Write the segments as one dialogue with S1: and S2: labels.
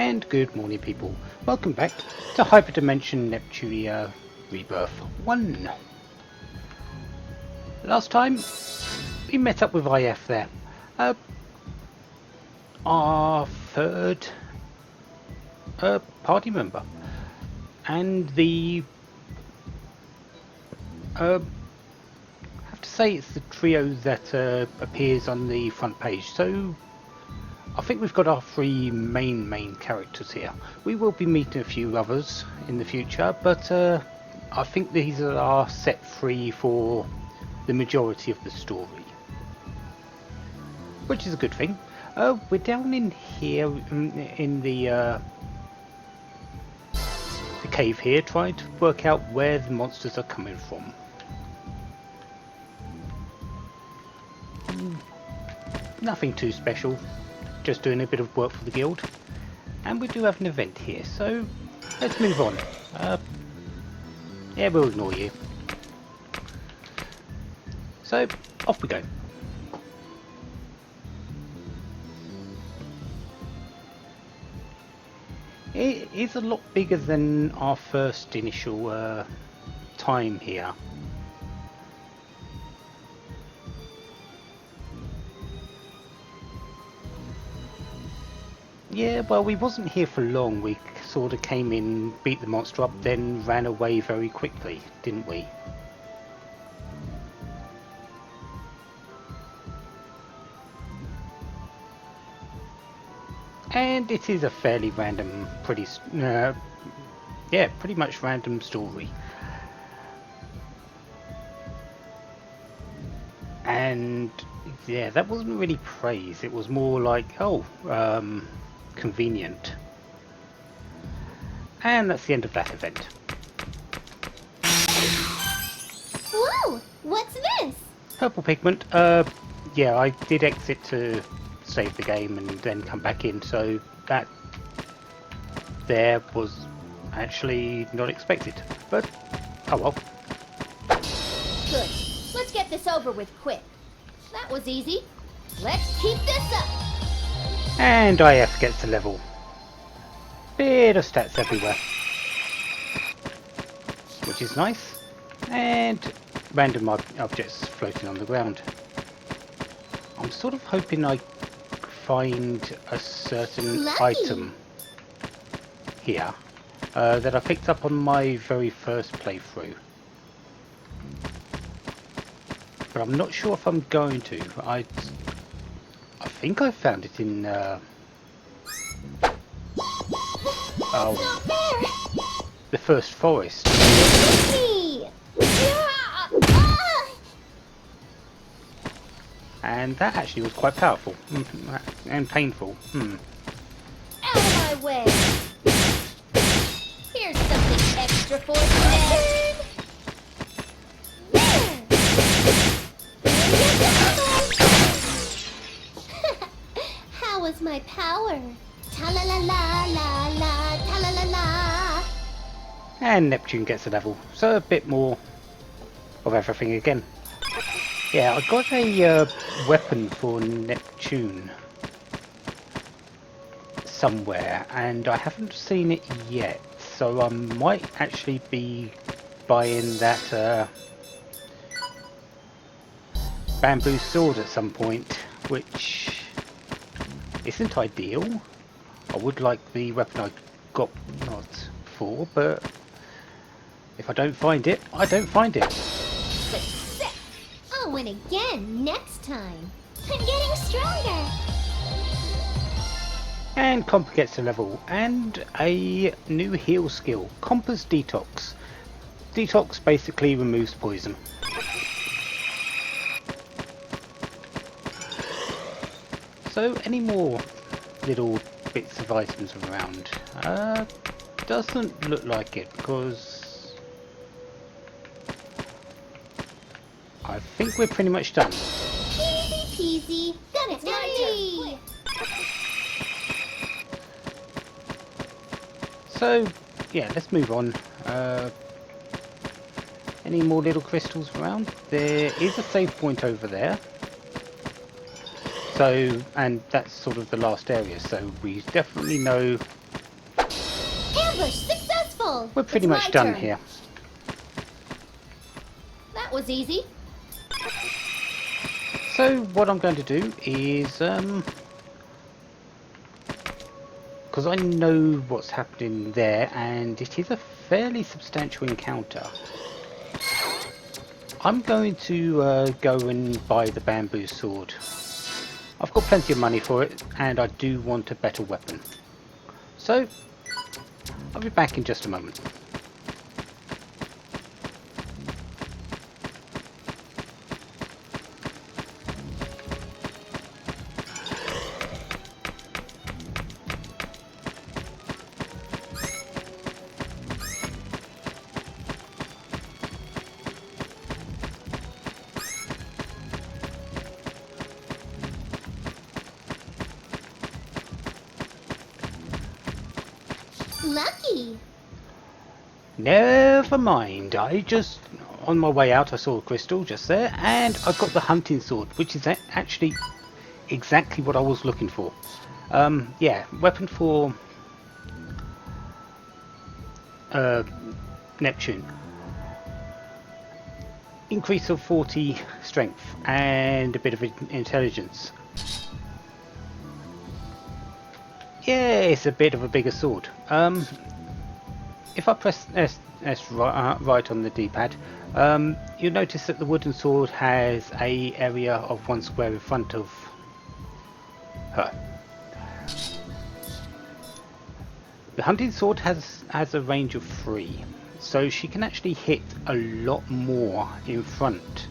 S1: And good morning, people. Welcome back to HyperDimension Neptunia Rebirth 1. Last time we met up with IF there. Our third party member. And the I have to say it's the trio that appears on the front page. So I think we've got our three main characters here. We will be meeting a few others in the future, but I think these are our set three for the majority of the story, which is a good thing. We're down in here in the cave here, trying to work out where the monsters are coming from. Nothing too special. Just doing a bit of work for the guild, and we do have an event here, so let's move on. Yeah, we'll ignore you. So off we go. It is a lot bigger than our first initial time here. Yeah, well, we wasn't here for long. We sort of came in, beat the monster up, then ran away very quickly, didn't we? And it is a fairly random, pretty much random story. And yeah, that wasn't really praise. It was more like, oh, convenient. And that's the end of that event.
S2: Whoa! What's this?
S1: Purple pigment. Yeah, I did exit to save the game and then come back in, so that there was actually not expected. But oh well.
S2: Good. Let's get this over with quick. That was easy. Let's keep this up.
S1: And IF gets a level. Bit of stats everywhere, which is nice. And random objects floating on the ground. I'm sort of hoping I find a certain item here that I picked up on my very first playthrough. But I'm not sure if I'm going to. I think I found it in the first forest. And that actually was quite powerful and painful.
S2: Out of my way! Here's something extra for you. How was my power? Ta-la-la-la-la-la, ta-la-la-la.
S1: And Neptune gets a level, so a bit more of everything again. Yeah, I got a weapon for Neptune somewhere, and I haven't seen it yet, so I might actually be buying that bamboo sword at some point, which isn't ideal. I would like the weapon I got not for, but if I don't find it, I don't find it.
S2: Success! I'll win again next time. I'm getting stronger.
S1: And Comp gets a level, and a new heal skill, Compass Detox. Detox basically removes poison. So any more little bits of items around? Doesn't look like it, because I think we're pretty much done.
S2: Easy peasy. Then it's my turn.
S1: So yeah, let's move on. Any more little crystals around? There is a save point over there. So, and that's sort of the last area, so we definitely know
S2: Ambush successful!
S1: We're pretty
S2: It's
S1: much
S2: my
S1: done
S2: turn.
S1: here.
S2: That was easy.
S1: So what I'm going to do is, because I know what's happening there, and it is a fairly substantial encounter, I'm going to go and buy the bamboo sword. I've got plenty of money for it, and I do want a better weapon. So, I'll be back in just a moment.
S2: Lucky.
S1: Never mind, on my way out I saw a crystal just there, and I got the hunting sword, which is actually exactly what I was looking for. Yeah, weapon for Neptune. Increase of 40 strength and a bit of intelligence. Yeah, it's a bit of a bigger sword. If I press S right on the D-pad, you'll notice that the wooden sword has a area of 1 square in front of her. The hunting sword has a range of 3, so she can actually hit a lot more in front.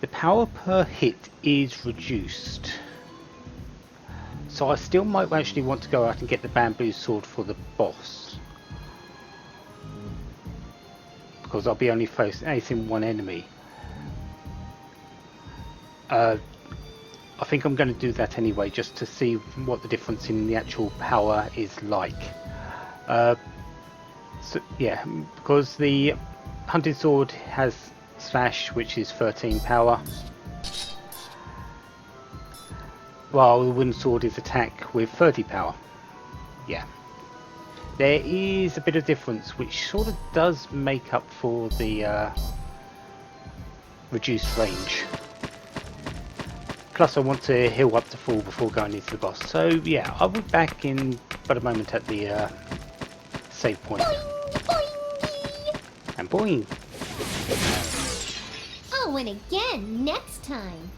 S1: The power per hit is reduced. So I still might actually want to go out and get the bamboo sword for the boss, because I'll be only facing one enemy. I think I'm going to do that anyway, just to see what the difference in the actual power is like. So yeah, because the hunting sword has slash, which is 13 power, while the wooden sword is attack with 30 power. Yeah, there is a bit of difference, which sort of does make up for the reduced range. Plus I want to heal up to full before going into the boss. So yeah, I'll be back in but a moment at the save point.
S2: Boing,
S1: And boing!
S2: I'll win again next time.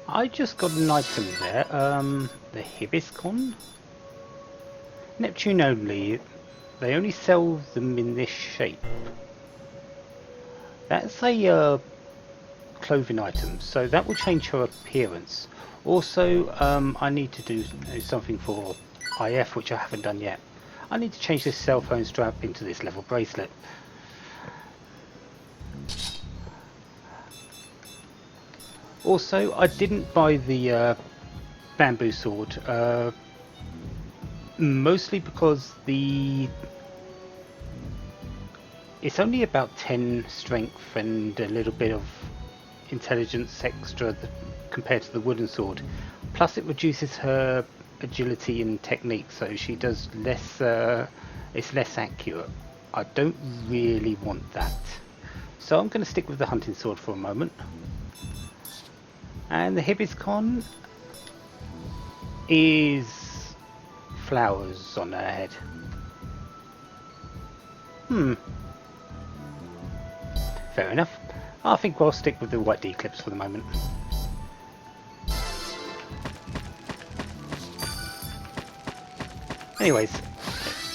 S1: I just got an item there, the Hibiscon? Neptune only, they only sell them in this shape. That's a clothing item, so that will change her appearance. Also, I need to do something for IF, which I haven't done yet. I need to change this cell phone strap into this level bracelet. Also, I didn't buy the bamboo sword, mostly because it's only about 10 strength and a little bit of intelligence extra compared to the wooden sword. Plus it reduces her agility and technique, so she does less, it's less accurate. I don't really want that. So I'm going to stick with the hunting sword for a moment. And the Hibiscon is flowers on her head. Fair enough. I think we'll stick with the white D-clips for the moment. Anyways,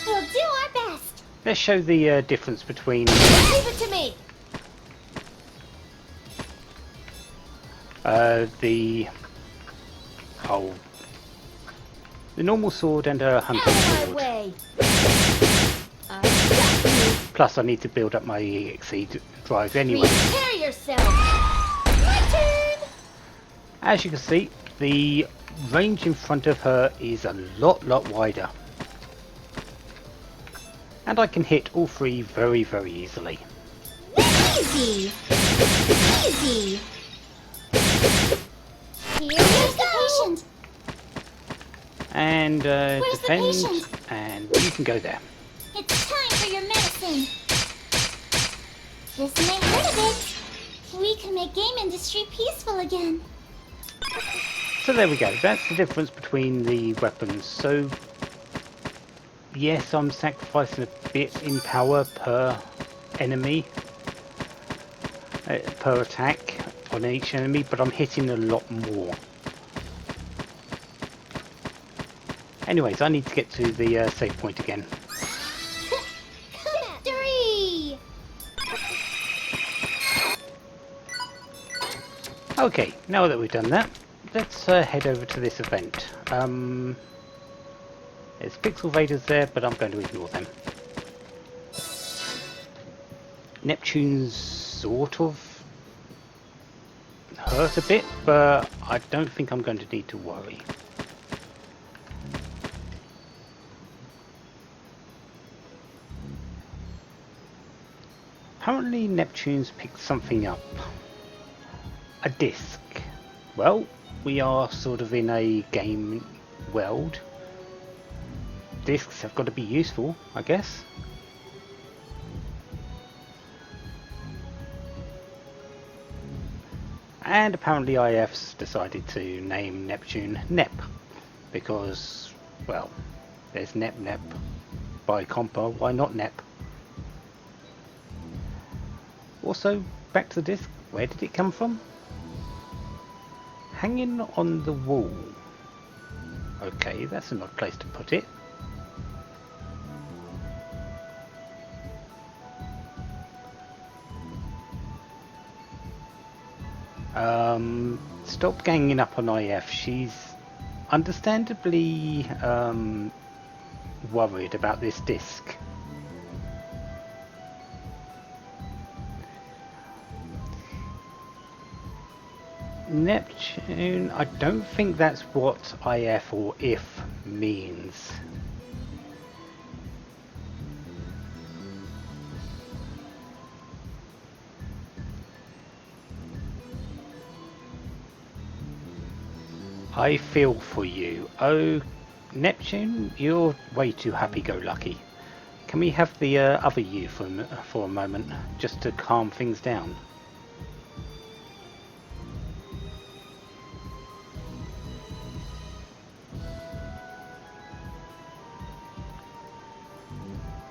S2: We'll do our best.
S1: let's show the difference between
S2: Leave it to me.
S1: the normal sword and a hunting
S2: Out of my
S1: sword.
S2: way. I got you.
S1: Plus I need to build up my EXE drive anyway.
S2: Prepare yourself. My turn.
S1: As you can see, the range in front of her is a lot wider. And I can hit all 3 very easily.
S2: Easy. Easy. Here's the patient.
S1: And
S2: Where's the
S1: defend,
S2: patient?
S1: and you can go there.
S2: It's time for your medicine. This may hurt a bit. We can make game industry peaceful again.
S1: So there we go, that's the difference between the weapons. So yes, I'm sacrificing a bit in power per enemy, per attack on each enemy, but I'm hitting a lot more. Anyways, I need to get to the save point again.
S2: Victory!
S1: Okay, now that we've done that, let's head over to this event. There's Pixel Vaders there, but I'm going to ignore them. Neptune's sort of hurt a bit, but I don't think I'm going to need to worry. Apparently Neptune's picked something up. A disc. Well, we are sort of in a game world. Discs have got to be useful, I guess. And apparently IF's decided to name Neptune Nep. Because, well, there's Nep by Compa, why not Nep? Also, back to the disc, where did it come from? Hanging on the wall. Okay, that's an odd place to put it. Stop ganging up on IF. She's understandably worried about this disc. Neptune, I don't think that's what IF or if means. I feel for you. Oh, Neptune, you're way too happy-go-lucky. Can we have the other you for a moment, just to calm things down?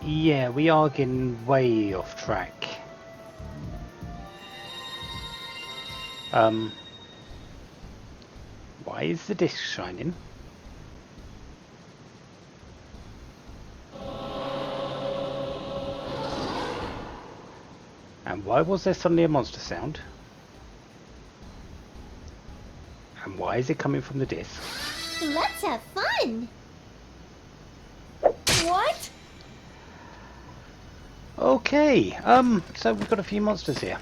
S1: Yeah, we are getting way off track. Why is the disc shining? And why was there suddenly a monster sound? And why is it coming from the disc?
S2: Let's have fun! What?
S1: Okay, so we've got a few monsters here.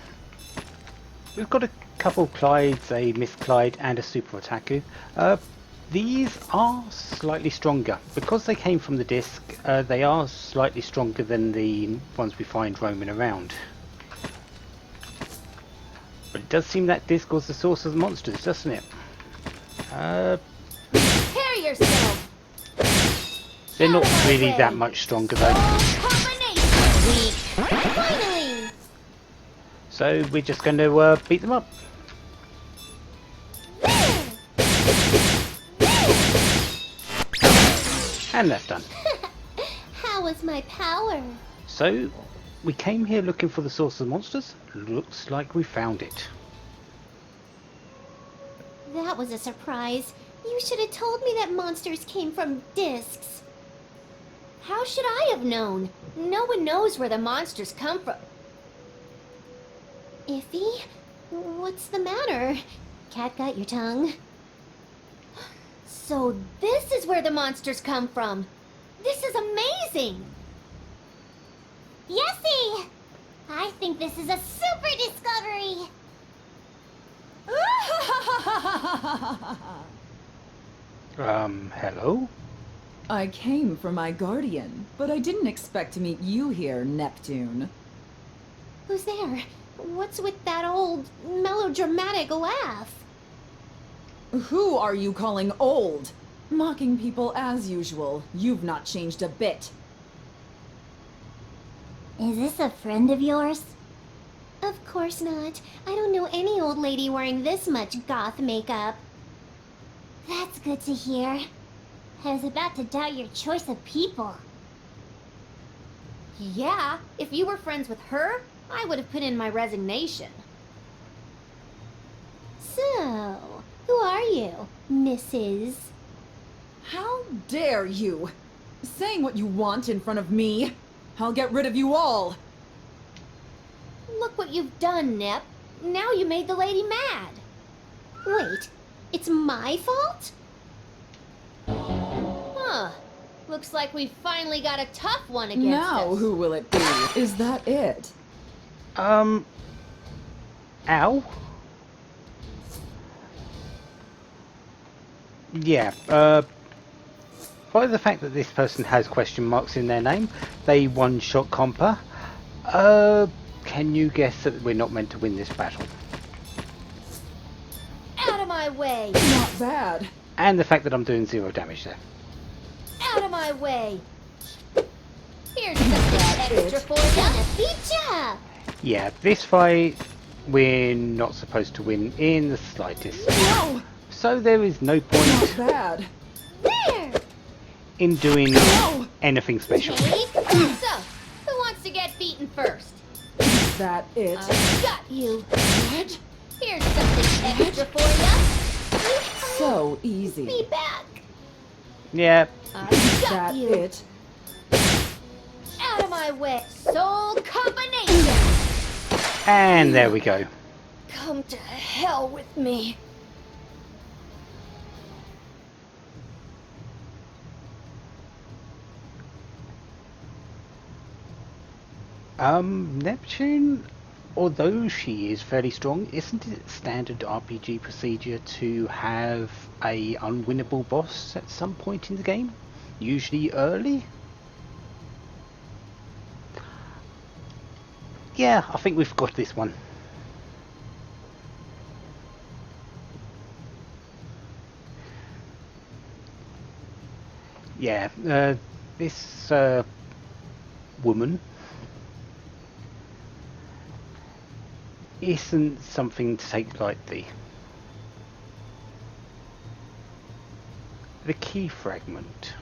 S1: We've got a couple Clydes, a Miss Clyde and a Super Otaku. These are slightly stronger. Because they came from the disc, they are slightly stronger than the ones we find roaming around. But it does seem that disc was the source of the monsters, doesn't it?
S2: Prepare yourself!
S1: They're not really that much stronger though.
S2: Weak. Finally!
S1: So we're just going to beat them up. And that's done.
S2: How was my power?
S1: So, we came here looking for the source of the monsters. Looks like we found it.
S2: That was a surprise. You should have told me that monsters came from discs. How should I have known? No one knows where the monsters come from. Iffy? What's the matter? Cat got your tongue? So this is where the monsters come from. This is amazing! Yessie! I think this is a super discovery!
S1: Hello?
S3: I came for my guardian, but I didn't expect to meet you here, Neptune.
S2: Who's there? What's with that old, melodramatic laugh?
S3: Who are you calling old? Mocking people as usual. You've not changed a bit.
S2: Is this a friend of yours? Of course not. I don't know any old lady wearing this much goth makeup. That's good to hear. I was about to doubt your choice of people.
S4: Yeah, if you were friends with her, I would have put in my resignation.
S2: So, who are you, Mrs.?
S3: How dare you? Saying what you want in front of me. I'll get rid of you all.
S4: Look what you've done, Nep. Now you made the lady mad.
S2: Wait, it's my fault?
S4: Huh. Looks like we finally got a tough one against
S3: Now
S4: us.
S3: who will it be? Is that it?
S1: Ow. Yeah, by the fact that this person has question marks in their name, they one-shot Compa. Can you guess that we're not meant to win this battle?
S4: Out of my way!
S3: Not bad.
S1: And the fact that I'm doing 0 damage there.
S4: Out of my way! Here's something extra for
S2: Gonna
S4: you.
S2: beat ya!
S1: Yeah, this fight we're not supposed to win in the slightest.
S3: No!
S1: So there is no
S3: Not
S1: point
S3: bad.
S2: There!
S1: in doing
S3: No!
S1: anything special.
S4: So, who wants to get beaten first?
S3: Is that it?
S4: I got you.
S3: What?
S4: Here's something extra for you.
S3: So easy.
S4: Be back.
S1: Yeah,
S4: I
S3: Is
S4: got
S3: that
S4: you.
S3: it?
S4: Out of my way. Soul combination.
S1: and there we go.
S4: Come to hell with me.
S1: Neptune, although she is fairly strong, isn't it standard RPG procedure to have a unwinnable boss at some point in the game? Usually early? Yeah, I think we've got this one. Yeah, this woman isn't something to take lightly. The key fragment.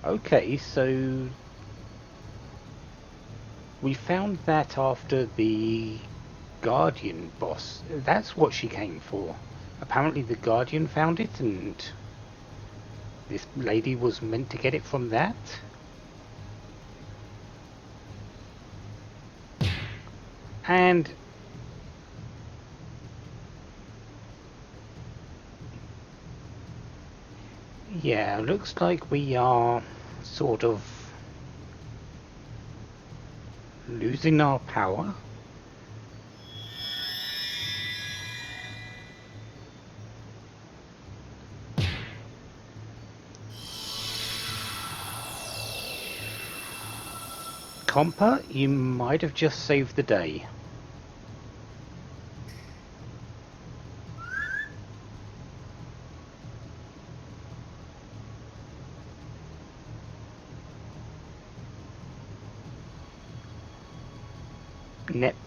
S1: Okay, so we found that after the Guardian boss. That's what she came for. Apparently the Guardian found it and this lady was meant to get it from that. And yeah, looks like we are sort of losing our power. Compa, you might have just saved the day.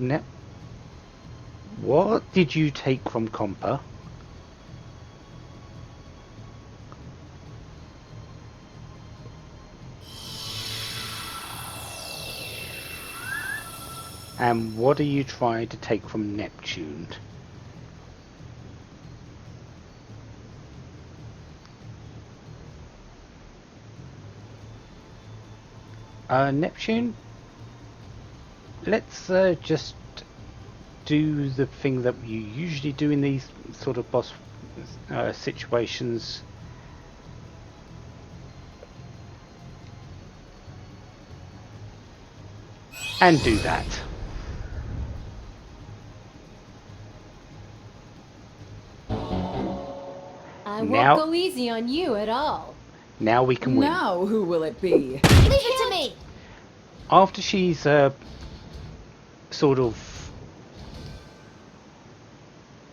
S1: Nep. What did you take from Compa? And what are you trying to take from Neptune? Neptune? Let's just do the thing that you usually do in these sort of boss situations. And do that.
S4: I
S1: Now-
S4: won't go easy on you at all.
S1: Now we can win.
S3: Now who will it be?
S4: Leave it to me.
S1: After she's sort of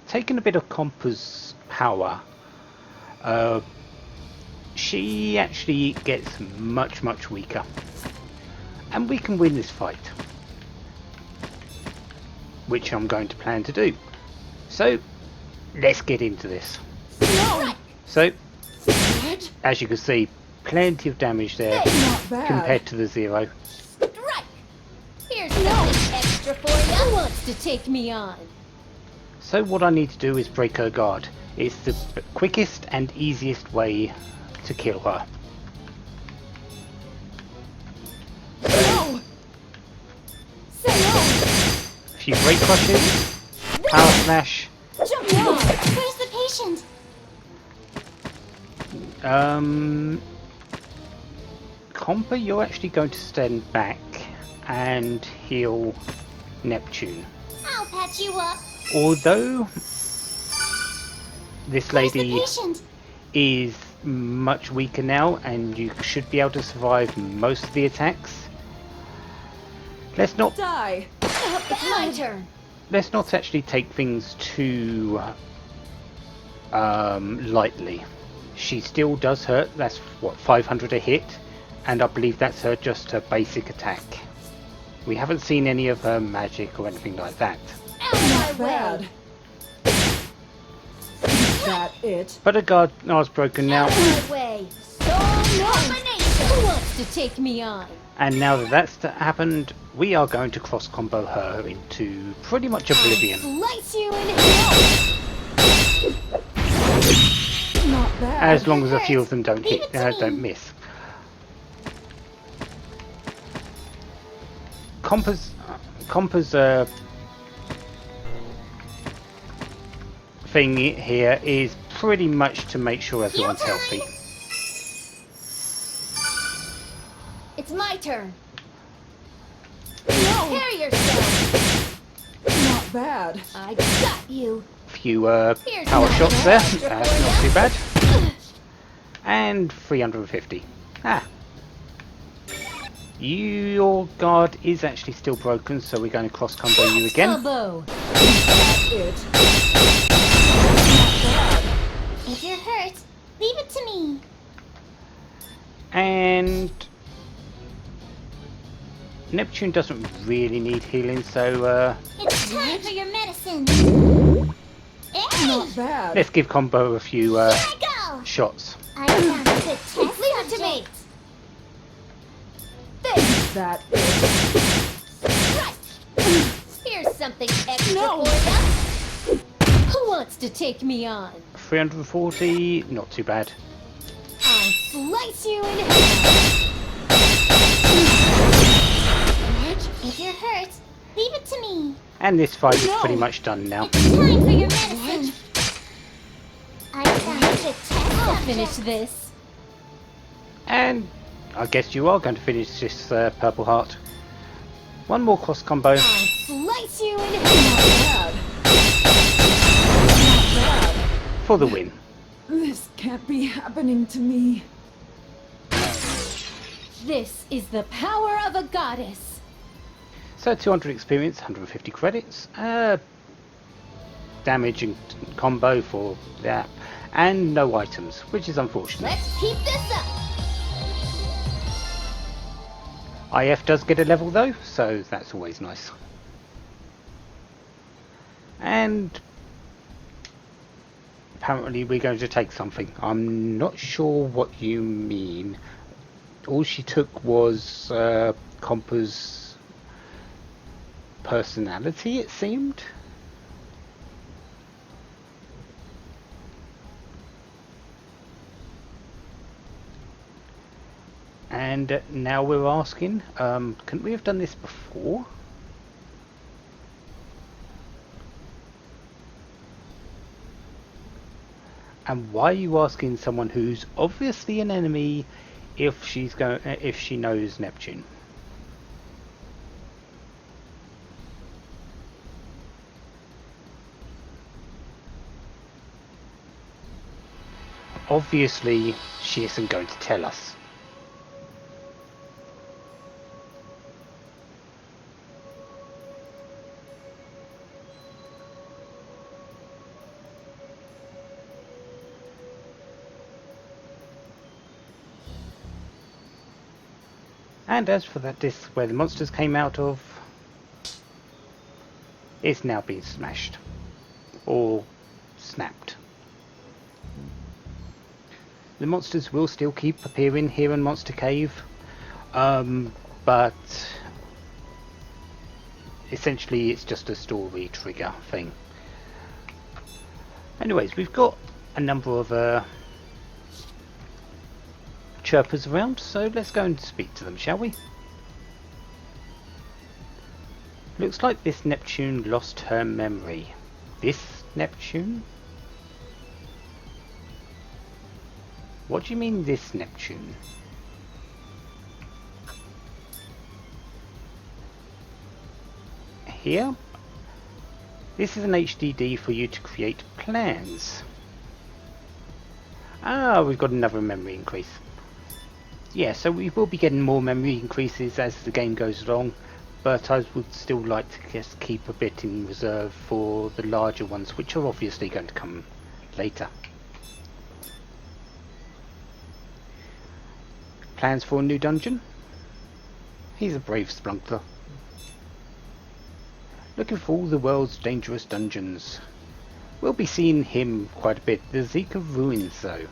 S1: taken a bit of Compa's power, she actually gets much, much weaker. And we can win this fight. Which I'm going to plan to do. So, let's get into this.
S3: No!
S1: So,
S3: What?
S1: as you can see, plenty of damage there
S3: Not bad.
S1: compared to the 0.
S4: Strike! Here's something extra for you. Who wants to take me on?
S1: So what I need to do is break her guard. It's the quickest and easiest way to kill her.
S3: No! Say no!
S1: A few break crushes, power smash.
S3: Jump on!
S2: Where's the patient?
S1: Compa, you're actually going to stand back and heal Neptune.
S2: I'll patch you up.
S1: Although this
S2: Where's the
S1: lady
S2: patient?
S1: is much weaker now and you should be able to survive most of the attacks. Let's not
S3: Die!
S4: It's my turn.
S1: actually take things too lightly. She still does hurt. That's what, 500 a hit, and I believe that's just her basic attack. We haven't seen any of her magic or anything like that.
S4: Out of my
S3: Bad.
S4: way.
S3: Is that it?
S1: But her guard is broken now,
S4: Out of my way. So combination. Who wants to take me on?
S1: and now that that's happened, we are going to cross combo her into pretty much oblivion.
S2: Slice you in half.
S3: Not bad.
S1: As long as a few of them don't
S2: Leave
S1: hit,
S2: it to me.
S1: don't miss. Compa's thing here is pretty much to make sure everyone's healthy.
S4: It's my turn.
S3: No!
S4: Prepare yourself.
S3: Not bad.
S4: I got you.
S1: Few
S4: Here's
S1: power
S4: my
S1: shots there,
S4: extra
S1: not
S4: for
S1: too
S4: ya.
S1: bad. And 350. Your guard is actually still broken, so we're going to cross combo you again.
S4: Elbow.
S3: It.
S2: If you're hurt, leave it to me.
S1: And Neptune doesn't really need healing, so
S2: It's time for your medicine.
S3: Not bad.
S1: let's give combo a few
S2: Here I go.
S1: shots.
S2: I found a good test
S4: Leave it to me.
S2: subject.
S3: Is that it?
S4: Right. Here's something extra
S3: No.
S4: for you. Who wants to take me on?
S1: 340, not too bad.
S2: I'll slice you in half. If you're hurt, leave it to me.
S1: And this fight is
S3: No.
S1: pretty much done now.
S2: It's time for your medicine. I found a good test
S4: I'll
S2: subject.
S4: finish this.
S1: And I guess you are going to finish this purple heart. One more cross combo.
S2: I'll slice you in
S3: Not
S2: half.
S3: bad. Not bad.
S1: For the win.
S3: This can't be happening to me.
S4: This is the power of a goddess.
S1: So 200 experience, 150 credits. Damage and combo for that. And no items, which is unfortunate.
S4: Let's keep this up.
S1: IF does get a level though, so that's always nice. And apparently we're going to take something. I'm not sure what you mean. All she took was Compa's personality, it seemed. And now we're asking, couldn't we have done this before? And why are you asking someone who's obviously an enemy if she knows Neptune? Obviously, she isn't going to tell us. And as for that disc where the monsters came out of, it's now been smashed. Or snapped. The monsters will still keep appearing here in Monster Cave, but essentially it's just a story trigger thing. Anyways, we've got a number of chirpers around, so let's go and speak to them, shall we? Looks like this Neptune lost her memory. This Neptune? What do you mean, this Neptune? Here? This is an HDD for you to create plans. Ah, we've got another memory increase. Yeah, so we will be getting more memory increases as the game goes along, but I would still like to just keep a bit in reserve for the larger ones, which are obviously going to come later. Plans for a new dungeon? He's a brave spelunker. Looking for all the world's dangerous dungeons. We'll be seeing him quite a bit. The Zika Ruins, though.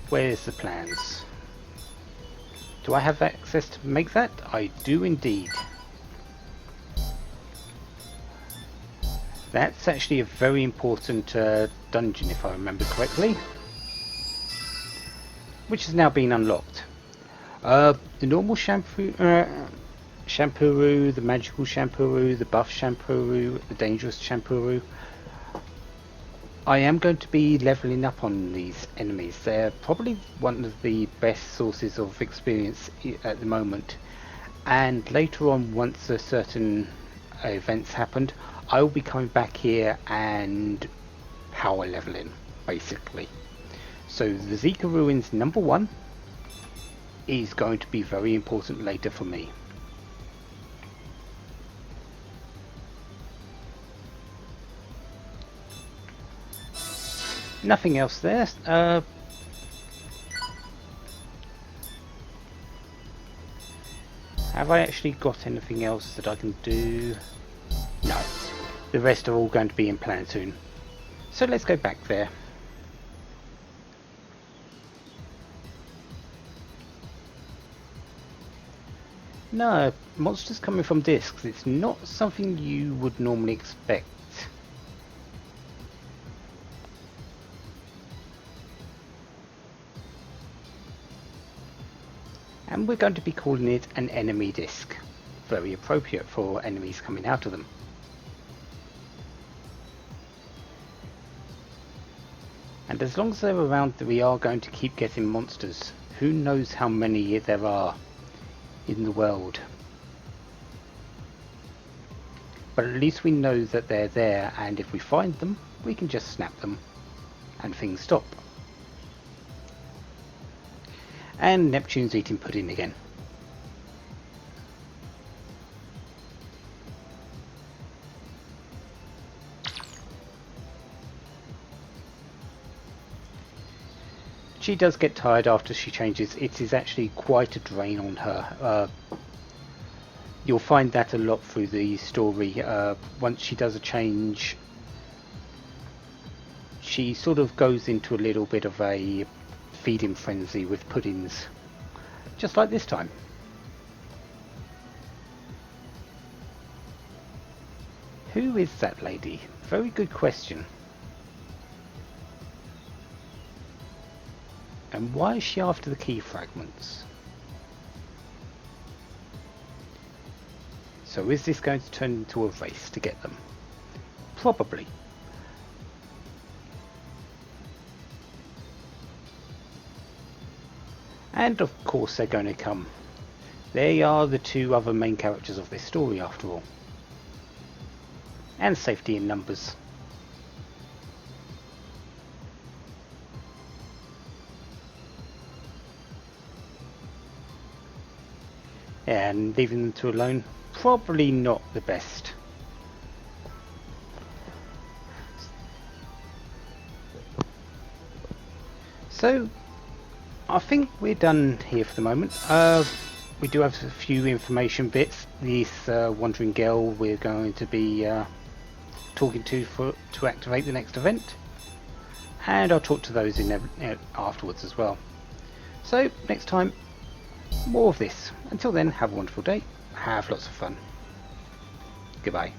S1: Where's the plans? Do I have access to make that? I do indeed. That's actually a very important dungeon, if I remember correctly, which has now been unlocked. The normal shampoo, Shampoo, the magical Shampoo, the buff Shampoo, the dangerous Shampoo. I am going to be leveling up on these enemies. They're probably one of the best sources of experience at the moment. And later on, once a certain events happened, I will be coming back here and power leveling, basically. So the Zika Ruins #1 is going to be very important later for me. Nothing else there. Have I actually got anything else that I can do? No. The rest are all going to be in Planetoon. So let's go back there. No, monsters coming from discs. It's not something you would normally expect. And we're going to be calling it an enemy disc. Very appropriate for enemies coming out of them. And as long as they're around, we are going to keep getting monsters. Who knows how many there are in the world. But at least we know that they're there, and if we find them, we can just snap them and things stop. And Neptune's eating pudding again. She does get tired after she changes. It is actually quite a drain on her. You'll find that a lot through the story. Once she does a change, she sort of goes into a little bit of a feeding frenzy with puddings, just like this time. Who is that lady? Very good question. And why is she after the key fragments? So is this going to turn into a race to get them? Probably. And of course they're going to come. They are the two other main characters of this story after all. And safety in numbers. And leaving them two alone, probably not the best. So I think we're done here for the moment. We do have a few information bits. This wandering girl we're going to be talking to activate the next event, and I'll talk to those afterwards as well. So next time, more of this. Until then, have a wonderful day, have lots of fun. Goodbye.